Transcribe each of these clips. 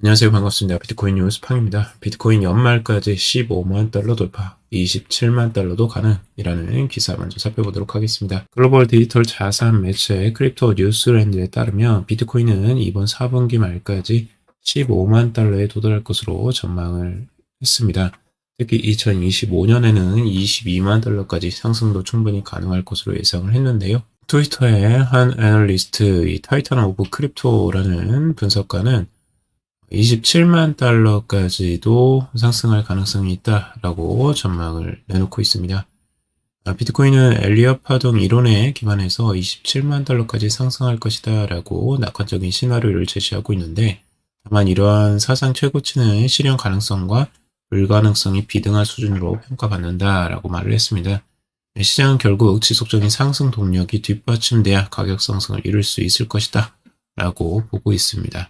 안녕하세요. 반갑습니다. 비트코인 뉴스 팡입니다. 비트코인 연말까지 15만 달러 돌파, 27만 달러도 가능이라는 기사 먼저 살펴보도록 하겠습니다. 글로벌 디지털 자산 매체 크립토 뉴스랜드에 따르면 비트코인은 이번 4분기 말까지 15만 달러에 도달할 것으로 전망을 했습니다. 특히 2025년에는 22만 달러까지 상승도 충분히 가능할 것으로 예상을 했는데요. 트위터의 한 애널리스트, 이 타이탄 오브 크립토라는 분석가는 27만 달러까지도 상승할 가능성이 있다라고 전망을 내놓고 있습니다. 비트코인은 엘리엇 파동 이론에 기반해서 27만 달러까지 상승할 것이다 라고 낙관적인 시나리오를 제시하고 있는데, 다만 이러한 사상 최고치는 실현 가능성과 불가능성이 비등한 수준으로 평가받는다라고 말을 했습니다. 시장은 결국 지속적인 상승 동력이 뒷받침돼야 가격 상승을 이룰 수 있을 것이다 라고 보고 있습니다.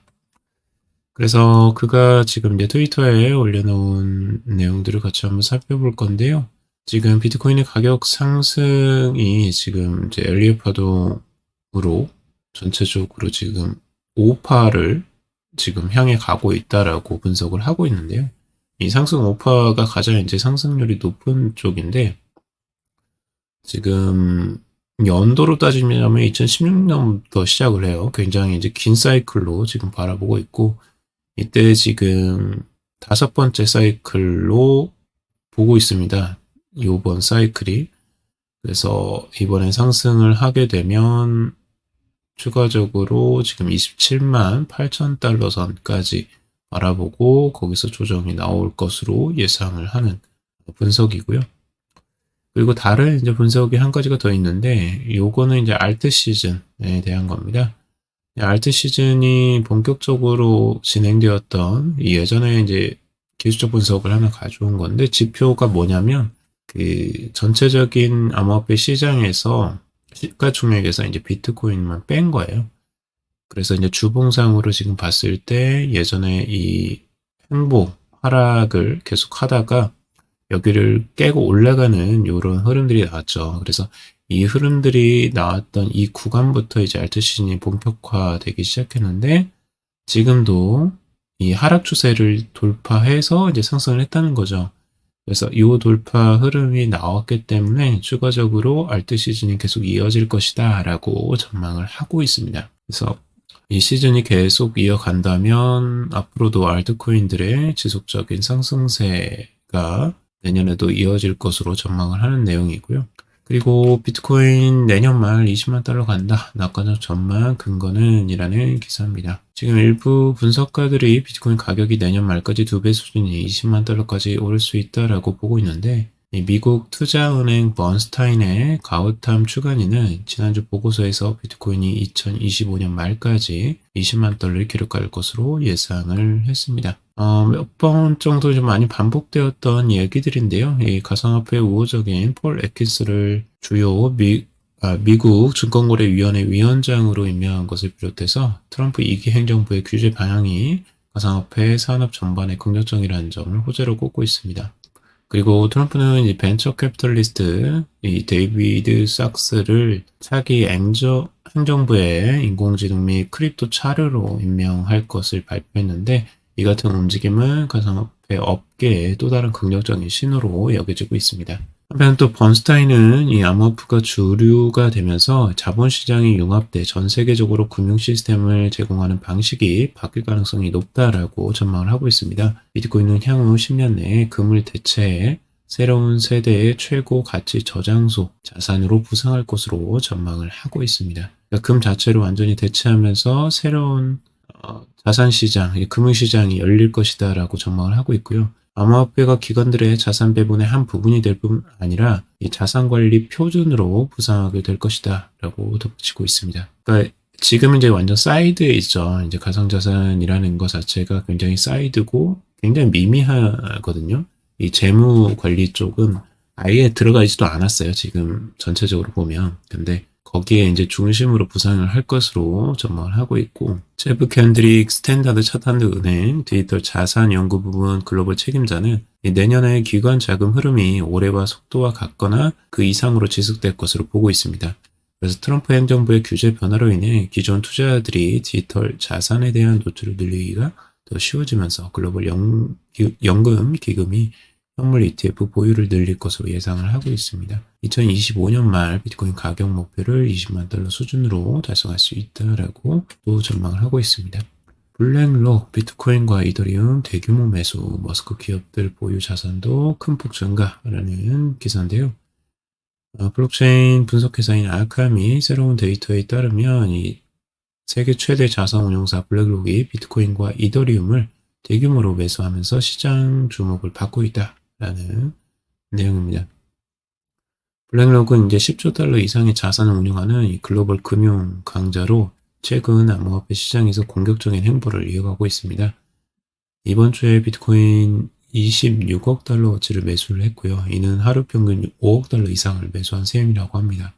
그래서 그가 지금 이제 트위터에 올려놓은 내용들을 같이 한번 살펴볼 건데요. 지금 비트코인의 가격 상승이 지금 이제 엘리엇 파동으로 전체적으로 지금 5파를 지금 향해 가고 있다라고 분석을 하고 있는데요. 이 상승 5파가 가장 이제 상승률이 높은 쪽인데, 지금 연도로 따지면 2016년부터 시작을 해요. 굉장히 이제 긴 사이클로 지금 바라보고 있고, 이때 지금 5번째 사이클로 보고 있습니다. 이번 사이클이. 그래서 이번에 상승을 하게 되면 추가적으로 지금 27만 8천 달러 선까지 바라보고 거기서 조정이 나올 것으로 예상을 하는 분석이고요. 그리고 다른 이제 분석이 한 가지가 더 있는데, 요거는 이제 알트 시즌에 대한 겁니다. 알트 시즌이 본격적으로 진행되었던 예전에 이제 기술적 분석을 하나 가져온 건데, 지표가 뭐냐면 그 전체적인 암호화폐 시장에서 시가총액에서 이제 비트코인만 뺀 거예요. 그래서 이제 주봉상으로 지금 봤을 때 예전에 이 횡보 하락을 계속 하다가 여기를 깨고 올라가는 이런 흐름들이 나왔죠. 그래서 이 흐름들이 나왔던 이 구간부터 이제 알트 시즌이 본격화되기 시작했는데, 지금도 이 하락 추세를 돌파해서 이제 상승을 했다는 거죠. 그래서 이 돌파 흐름이 나왔기 때문에 추가적으로 알트 시즌이 계속 이어질 것이다 라고 전망을 하고 있습니다. 그래서 이 시즌이 계속 이어간다면 앞으로도 알트코인들의 지속적인 상승세가 내년에도 이어질 것으로 전망을 하는 내용이고요. 그리고 비트코인 내년 말 20만 달러 간다. 낙관적 전망 근거는 이라는 기사입니다. 지금 일부 분석가들이 비트코인 가격이 내년 말까지 2배 수준이 20만 달러까지 오를 수 있다라고 보고 있는데, 미국 투자은행 번스타인의 가우탐 추간이는 지난주 보고서에서 비트코인이 2025년 말까지 20만 달러를 기록할 것으로 예상을 했습니다. 몇 번 정도 좀 많이 반복되었던 얘기들인데요. 이 가상화폐 우호적인 폴 애킨스를 주요 미국 증권거래위원회 위원장으로 임명한 것을 비롯해서 트럼프 2기 행정부의 규제 방향이 가상화폐 산업 전반에 긍정적이라는 점을 호재로 꼽고 있습니다. 그리고 트럼프는 이 벤처 캐피털리스트 이 데이비드 sak스를 차기 행정부의 인공지능 및 크립토 차르로 임명할 것을 발표했는데, 이 같은 움직임은 가상화폐 업계의 또 다른 긍정적인 신호로 여겨지고 있습니다. 한편 또 번스타인은 이 암호화폐가 주류가 되면서 자본시장이 융합돼 전 세계적으로 금융 시스템을 제공하는 방식이 바뀔 가능성이 높다라고 전망을 하고 있습니다. 비트코인은 향후 10년 내에 금을 대체해 새로운 세대의 최고 가치 저장소 자산으로 부상할 것으로 전망을 하고 있습니다. 그러니까 금 자체로 완전히 대체하면서 새로운 자산시장, 금융시장이 열릴 것이다 라고 전망을 하고 있고요. 암호화폐가 기관들의 자산 배분의 한 부분이 될 뿐 아니라 이 자산관리 표준으로 부상하게 될 것이다 라고 덧붙이고 있습니다. 그러니까 지금 이제 완전 사이드에 있죠. 이제 가상자산이라는 것 자체가 굉장히 사이드고 굉장히 미미하거든요. 이 재무 관리 쪽은 아예 들어가 있지도 않았어요. 지금 전체적으로 보면. 근데 거기에 이제 중심으로 부상을 할 것으로 전망을 하고 있고, 제프 캔드릭 스탠다드 차탄드 은행 디지털 자산 연구 부분 글로벌 책임자는 내년에 기관 자금 흐름이 올해와 속도와 같거나 그 이상으로 지속될 것으로 보고 있습니다. 그래서 트럼프 행정부의 규제 변화로 인해 기존 투자자들이 디지털 자산에 대한 노출을 늘리기가 더 쉬워지면서 글로벌 연금 기금이 현물 ETF 보유를 늘릴 것으로 예상을 하고 있습니다. 2025년 말 비트코인 가격 목표를 20만 달러 수준으로 달성할 수 있다라고 또 전망을 하고 있습니다. 블랙록, 비트코인과 이더리움 대규모 매수, 머스크 기업들 보유 자산도 큰 폭 증가라는 기사인데요. 블록체인 분석회사인 알카미 새로운 데이터에 따르면 이 세계 최대 자산 운용사 블랙록이 비트코인과 이더리움을 대규모로 매수하면서 시장 주목을 받고 있다라는 내용입니다. 블랙록은 이제 10조 달러 이상의 자산을 운용하는 이 글로벌 금융 강자로 최근 암호화폐 시장에서 공격적인 행보를 이어가고 있습니다. 이번 주에 비트코인 26억 달러어치를 매수를 했고요. 이는 하루 평균 5억 달러 이상을 매수한 셈이라고 합니다.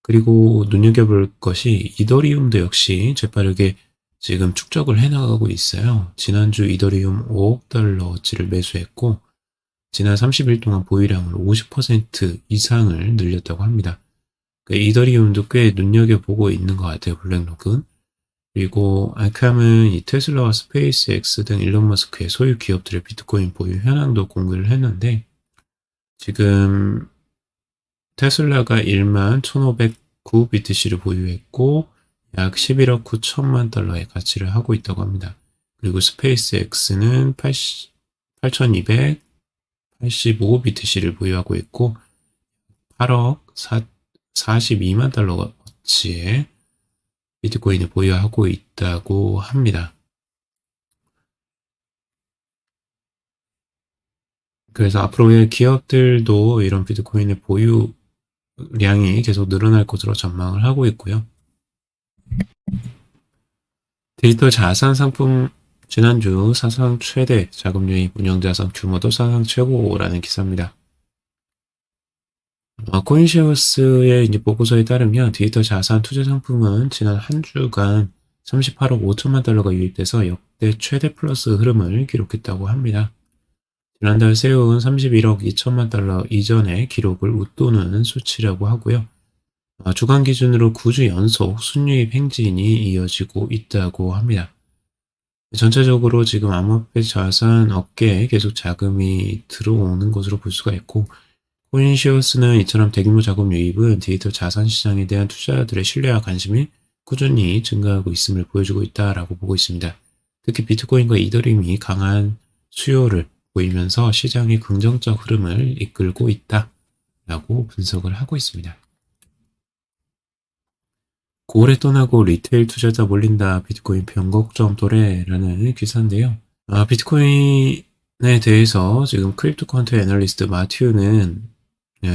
그리고 눈여겨볼 것이 이더리움도 역시 재빠르게 지금 축적을 해나가고 있어요. 지난주 이더리움 5억 달러어치를 매수했고 지난 30일 동안 보유량을 50% 이상을 늘렸다고 합니다. 이더리움도 꽤 눈여겨보고 있는 것 같아요. 블랙록은. 그리고 알캄은 이 테슬라와 스페이스X 등 일론 머스크의 소유 기업들의 비트코인 보유 현황도 공개를 했는데 지금 테슬라가 1만 1,509 BTC를 보유했고 약 11억 9천만 달러의 가치를 하고 있다고 합니다. 그리고 스페이스X는 8,285 BTC를 보유하고 있고 8억 42만 달러어치의 비트코인을 보유하고 있다고 합니다. 그래서 앞으로의 기업들도 이런 비트코인의 보유량이 계속 늘어날 것으로 전망을 하고 있고요. 디지털 자산 상품 지난주 사상 최대 자금 유입 운영자산 규모도 사상 최고라는 기사입니다. 코인쉐어스의 이제 보고서에 따르면 디지털 자산 투자 상품은 지난 한 주간 38억 5천만 달러가 유입돼서 역대 최대 플러스 흐름을 기록했다고 합니다. 지난달 세운 31억 2천만 달러 이전의 기록을 웃도는 수치라고 하고요. 주간 기준으로 9주 연속 순유입 행진이 이어지고 있다고 합니다. 전체적으로 지금 암호화폐 자산 업계에 계속 자금이 들어오는 것으로 볼 수가 있고 코인쉐어스는 이처럼 대규모 자금 유입은 디지털 자산 시장에 대한 투자자들의 신뢰와 관심이 꾸준히 증가하고 있음을 보여주고 있다라고 보고 있습니다. 특히 비트코인과 이더리움이 강한 수요를 보이면서 시장의 긍정적 흐름을 이끌고 있다라고 분석을 하고 있습니다. 고래 떠나고 리테일 투자자 몰린다 비트코인 변곡점 도래라는 기사인데요. 비트코인에 대해서 지금 크립토 퀀트 애널리스트 마튜는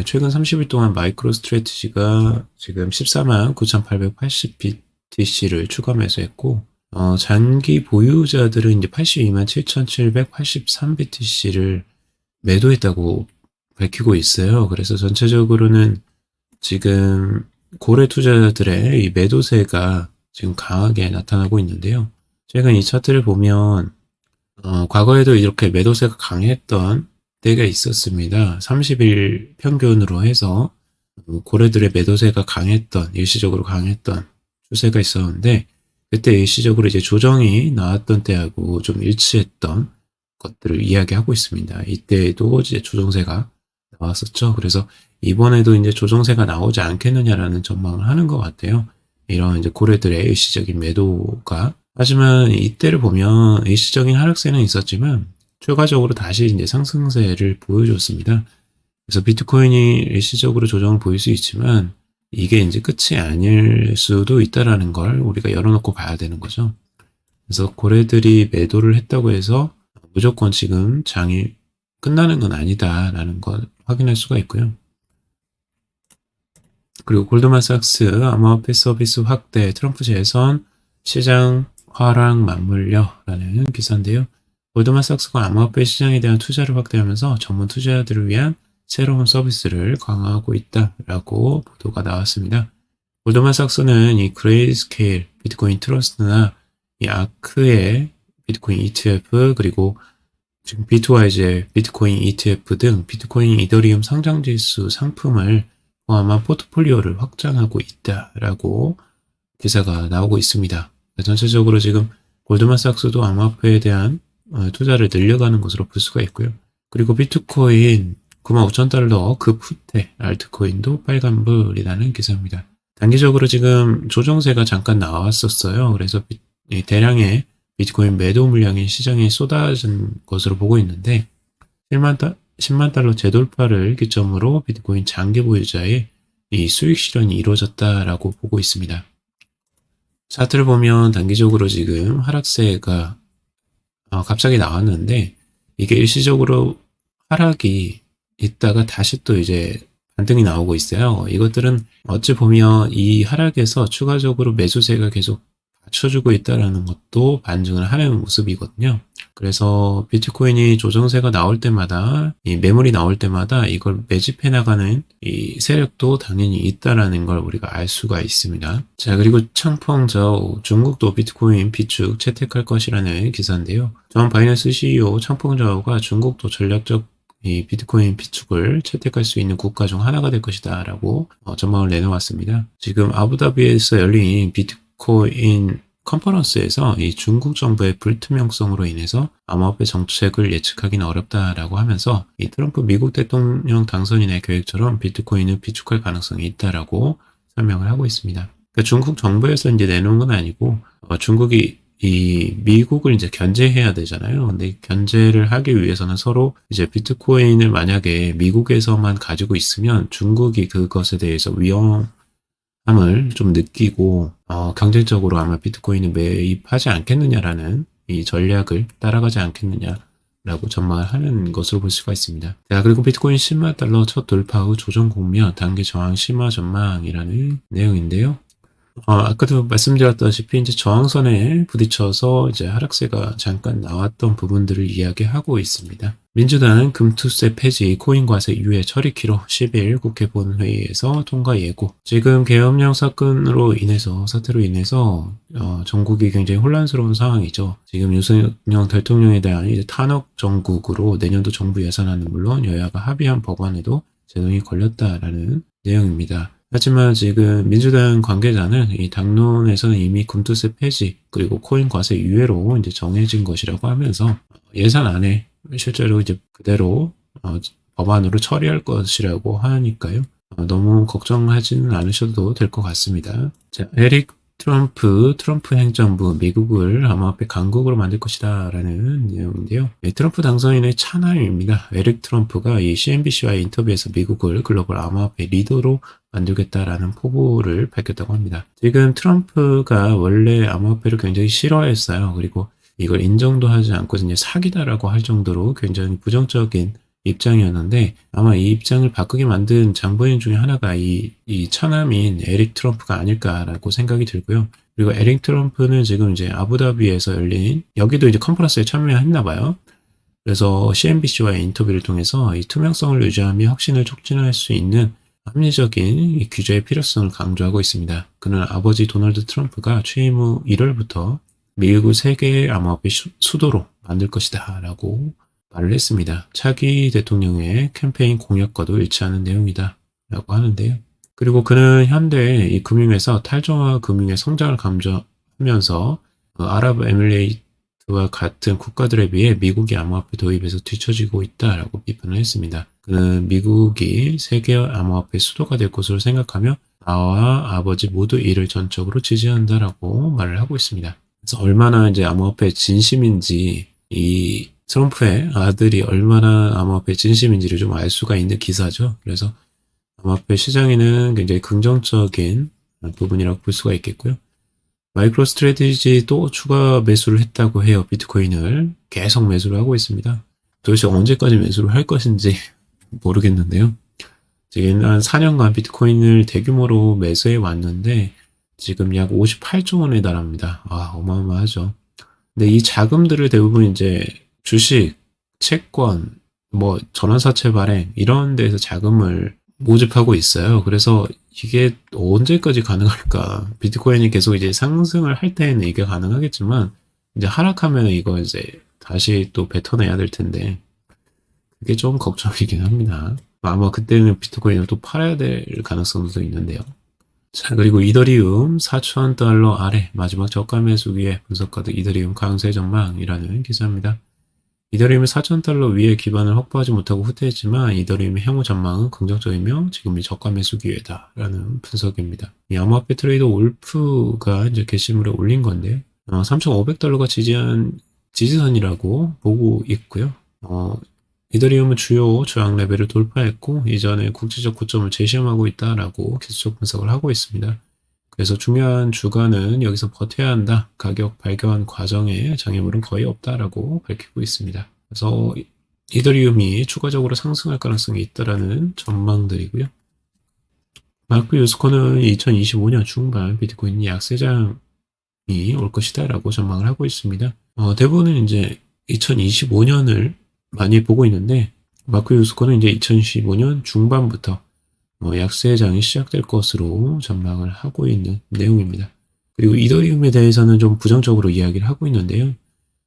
최근 30일 동안 마이크로 스트래티지가 지금 14만 9,880 BTC를 추가 매수했고 장기 보유자들은 이제 82만 7,783 BTC를 매도했다고 밝히고 있어요. 그래서 전체적으로는 지금 고래 투자자들의 이 매도세가 지금 강하게 나타나고 있는데요. 최근 이 차트를 보면 과거에도 이렇게 매도세가 강했던 때가 있었습니다. 30일 평균으로 해서 고래들의 매도세가 강했던, 일시적으로 강했던 추세가 있었는데 그때 일시적으로 이제 조정이 나왔던 때하고 좀 일치했던 것들을 이야기하고 있습니다. 이때도 이제 조정세가 나왔었죠. 그래서 이번에도 이제 조정세가 나오지 않겠느냐라는 전망을 하는 것 같아요. 이런 이제 고래들의 일시적인 매도가. 하지만 이때를 보면 일시적인 하락세는 있었지만 추가적으로 다시 이제 상승세를 보여줬습니다. 그래서 비트코인이 일시적으로 조정을 보일 수 있지만 이게 이제 끝이 아닐 수도 있다라는 걸 우리가 열어놓고 봐야 되는 거죠. 그래서 고래들이 매도를 했다고 해서 무조건 지금 장이 끝나는 건 아니다라는 걸 확인할 수가 있고요. 그리고 골드만삭스 암호화폐 서비스 확대 트럼프 재선 시장 화랑 맞물려라는 기사인데요. 골드만삭스가 암호화폐 시장에 대한 투자를 확대하면서 전문 투자자들을 위한 새로운 서비스를 강화하고 있다라고 보도가 나왔습니다. 골드만삭스는 이 그레이스케일 비트코인 트러스트나 이 아크의 비트코인 ETF 그리고 지금 비트와이즈의 비트코인 ETF 등 비트코인 이더리움 상장지수 상품을 포함한 포트폴리오를 확장하고 있다라고 기사가 나오고 있습니다. 전체적으로 지금 골드만삭스도 암호화폐에 대한 투자를 늘려가는 것으로 볼 수가 있고요. 그리고 비트코인 95,000달러 급 후퇴 알트코인도 빨간불이라는 기사입니다. 단기적으로 지금 조정세가 잠깐 나왔었어요. 그래서 대량의 비트코인 매도 물량이 시장에 쏟아진 것으로 보고 있는데 10만 달러 재돌파를 기점으로 비트코인 장기 보유자의 이 수익 실현이 이루어졌다라고 보고 있습니다. 차트를 보면 단기적으로 지금 하락세가 갑자기 나왔는데 이게 일시적으로 하락이 있다가 다시 또 이제 반등이 나오고 있어요. 이것들은 어찌 보면 이 하락에서 추가적으로 매수세가 계속 받쳐주고 있다는 것도 반증을 하는 모습이거든요. 그래서 비트코인이 조정세가 나올 때마다 이 매물이 나올 때마다 이걸 매집해 나가는 이 세력도 당연히 있다라는 걸 우리가 알 수가 있습니다. 자, 그리고 창펑저우 중국도 비트코인 비축 채택할 것이라는 기사인데요. 전 바이낸스 CEO 창펑저우가 중국도 전략적 이 비트코인 비축을 채택할 수 있는 국가 중 하나가 될 것이다 라고 전망을 내놓았습니다. 지금 아부다비에서 열린 비트코인 컨퍼런스에서 이 중국 정부의 불투명성으로 인해서 암호화폐 정책을 예측하기는 어렵다라고 하면서 이 트럼프 미국 대통령 당선인의 계획처럼 비트코인을 비축할 가능성이 있다라고 설명을 하고 있습니다. 그러니까 중국 정부에서 이제 내놓은 건 아니고 중국이 이 미국을 이제 견제해야 되잖아요. 근데 견제를 하기 위해서는 서로 이제 비트코인을 만약에 미국에서만 가지고 있으면 중국이 그것에 대해서 위험함을 좀 느끼고 경쟁적으로 아마 비트코인을 매입하지 않겠느냐라는 이 전략을 따라가지 않겠느냐라고 전망을 하는 것으로 볼 수가 있습니다. 자, 그리고 비트코인 10만 달러 첫 돌파 후 조정 국면 단기 저항 심화 전망이라는 내용인데요. 아까도 말씀드렸다시피 이제 저항선에 부딪혀서 이제 하락세가 잠깐 나왔던 부분들을 이야기하고 있습니다. 민주당은 금투세 폐지, 코인 과세 유예 처리키로 10일 국회 본회의에서 통과 예고. 지금 계엄령 사태로 인해서 전국이 굉장히 혼란스러운 상황이죠. 지금 윤석열 대통령에 대한 이제 탄핵 정국으로 내년도 정부 예산안은 물론 여야가 합의한 법안에도 제동이 걸렸다라는 내용입니다. 하지만 지금 민주당 관계자는 이 당론에서는 이미 금투세 폐지 그리고 코인 과세 유예로 이제 정해진 것이라고 하면서 예산안에 실제로 이제 그대로 법안으로 처리할 것이라고 하니까요. 너무 걱정하지는 않으셔도 될 것 같습니다. 자, 에릭 트럼프 행정부 미국을 암호화폐 강국으로 만들 것이다 라는 내용인데요. 트럼프 당선인의 찬함입니다. 에릭 트럼프가 이 CNBC와의 인터뷰에서 미국을 글로벌 암호화폐 리더로 만들겠다라는 포부를 밝혔다고 합니다. 지금 트럼프가 원래 암호화폐를 굉장히 싫어했어요. 그리고 이걸 인정도 하지 않고 이제 사기다라고 할 정도로 굉장히 부정적인 입장이었는데 아마 이 입장을 바꾸게 만든 장본인 중에 하나가 이 차남인 에릭 트럼프가 아닐까라고 생각이 들고요. 그리고 에릭 트럼프는 지금 이제 아부다비에서 열린 여기도 이제 컨퍼런스에 참여했나 봐요. 그래서 CNBC와의 인터뷰를 통해서 이 투명성을 유지하며 혁신을 촉진할 수 있는 합리적인 이 규제의 필요성을 강조하고 있습니다. 그는 아버지 도널드 트럼프가 취임 후 1월부터 미국을 세계의 암호화폐 수도로 만들 것이다 라고 말을 했습니다. 차기 대통령의 캠페인 공약과도 일치하는 내용이다 라고 하는데요. 그리고 그는 현대 이 금융에서 탈중앙화 금융의 성장을 감저하면서 아랍에미레이트와 같은 국가들에 비해 미국이 암호화폐 도입에서 뒤처지고 있다라고 비판을 했습니다. 그는 미국이 세계 암호화폐 수도가 될 것으로 생각하며 나와 아버지 모두 이를 전적으로 지지한다라고 말을 하고 있습니다. 그래서 얼마나 이제 암호화폐 진심인지 이 트럼프의 아들이 얼마나 암호화폐 진심인지를 좀 알 수가 있는 기사죠. 그래서 암호화폐 시장에는 굉장히 긍정적인 부분이라고 볼 수가 있겠고요. 마이크로 스트래티지도 추가 매수를 했다고 해요. 비트코인을 계속 매수를 하고 있습니다. 도대체 언제까지 매수를 할 것인지 모르겠는데요. 지금 한 4년간 비트코인을 대규모로 매수해 왔는데 지금 약 58조 원에 달합니다. 어마어마하죠. 근데 이 자금들을 대부분 이제 주식, 채권, 전환사채 발행 이런 데서 자금을 모집하고 있어요. 그래서 이게 언제까지 가능할까? 비트코인이 계속 이제 상승을 할 때는 이게 가능하겠지만 이제 하락하면 이거 이제 다시 또 뱉어내야 될 텐데 그게 좀 걱정이긴 합니다. 아마 그때는 비트코인을 또 팔아야 될 가능성도 있는데요. 자, 그리고 이더리움 4,000달러 아래 마지막 저가 매수 위에 분석가드 이더리움 강세 전망이라는 기사입니다. 이더리움이 4,000달러 위에 기반을 확보하지 못하고 후퇴했지만 이더리움의 향후 전망은 긍정적이며 지금이 저가 매수 기회다라는 분석입니다. 이 암호화폐 트레이더 올프가 이제 게시물에 올린 건데 3,500달러가 지지선이라고 보고 있고요. 이더리움은 주요 저항 레벨을 돌파했고 이전에 국제적 고점을 재시험하고 있다라고 기술적 분석을 하고 있습니다. 그래서 중요한 주가는 여기서 버텨야 한다. 가격 발견 과정에 장애물은 거의 없다라고 밝히고 있습니다. 그래서 이더리움이 추가적으로 상승할 가능성이 있다라는 전망들이고요. 마크 유스코는 2025년 중반 비트코인 약세장이 올 것이다라고 전망을 하고 있습니다. 대부분은 이제 2025년을 많이 보고 있는데 마크 유스코는 이제 2015년 중반부터 약세장이 시작될 것으로 전망을 하고 있는 내용입니다. 그리고 이더리움에 대해서는 좀 부정적으로 이야기를 하고 있는데요.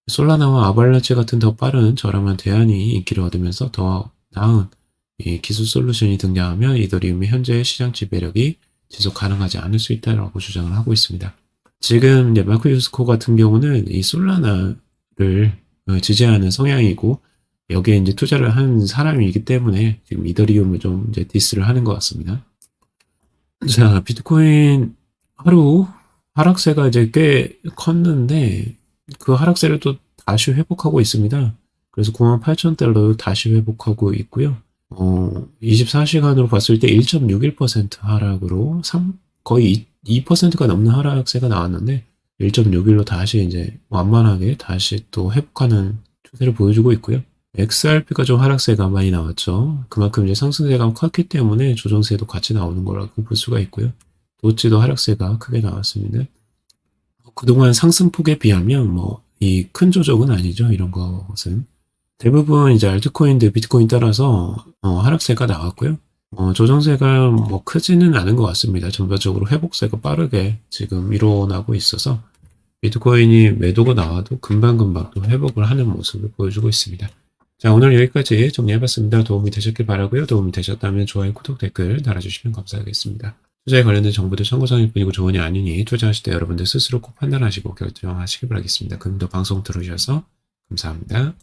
솔라나와 아발란체 같은 더 빠른 저렴한 대안이 인기를 얻으면서 더 나은 이 기술 솔루션이 등장하면 이더리움의 현재 시장 지배력이 지속 가능하지 않을 수 있다고 주장을 하고 있습니다. 지금 이제 마크 유스코 같은 경우는 이 솔라나를 지지하는 성향이고 여기에 이제 투자를 한 사람이기 때문에 지금 이더리움을 좀 이제 디스를 하는 것 같습니다. 자, 비트코인 하루 하락세가 이제 꽤 컸는데 그 하락세를 또 다시 회복하고 있습니다. 그래서 98,000달러 다시 회복하고 있고요. 24시간으로 봤을 때 1.61% 하락으로 거의 2%가 넘는 하락세가 나왔는데 1.61로 다시 이제 완만하게 다시 또 회복하는 추세를 보여주고 있고요. XRP가 좀 하락세가 많이 나왔죠. 그만큼 이제 상승세가 컸기 때문에 조정세도 같이 나오는 거라고 볼 수가 있고요. 도치도 하락세가 크게 나왔습니다. 그동안 상승폭에 비하면 이 큰 조정은 아니죠. 이런 것은. 대부분 이제 알트코인들 비트코인 따라서 하락세가 나왔고요. 조정세가 크지는 않은 것 같습니다. 전반적으로 회복세가 빠르게 지금 일어나고 있어서 비트코인이 매도가 나와도 금방금방 또 회복을 하는 모습을 보여주고 있습니다. 자, 오늘 여기까지 정리해봤습니다. 도움이 되셨길 바라고요. 도움이 되셨다면 좋아요, 구독, 댓글 달아주시면 감사하겠습니다. 투자에 관련된 정보들 참고사항일 뿐이고 조언이 아니니 투자하실 때 여러분들 스스로 꼭 판단하시고 결정하시기 바라겠습니다. 그럼 더 방송 들어주셔서 감사합니다.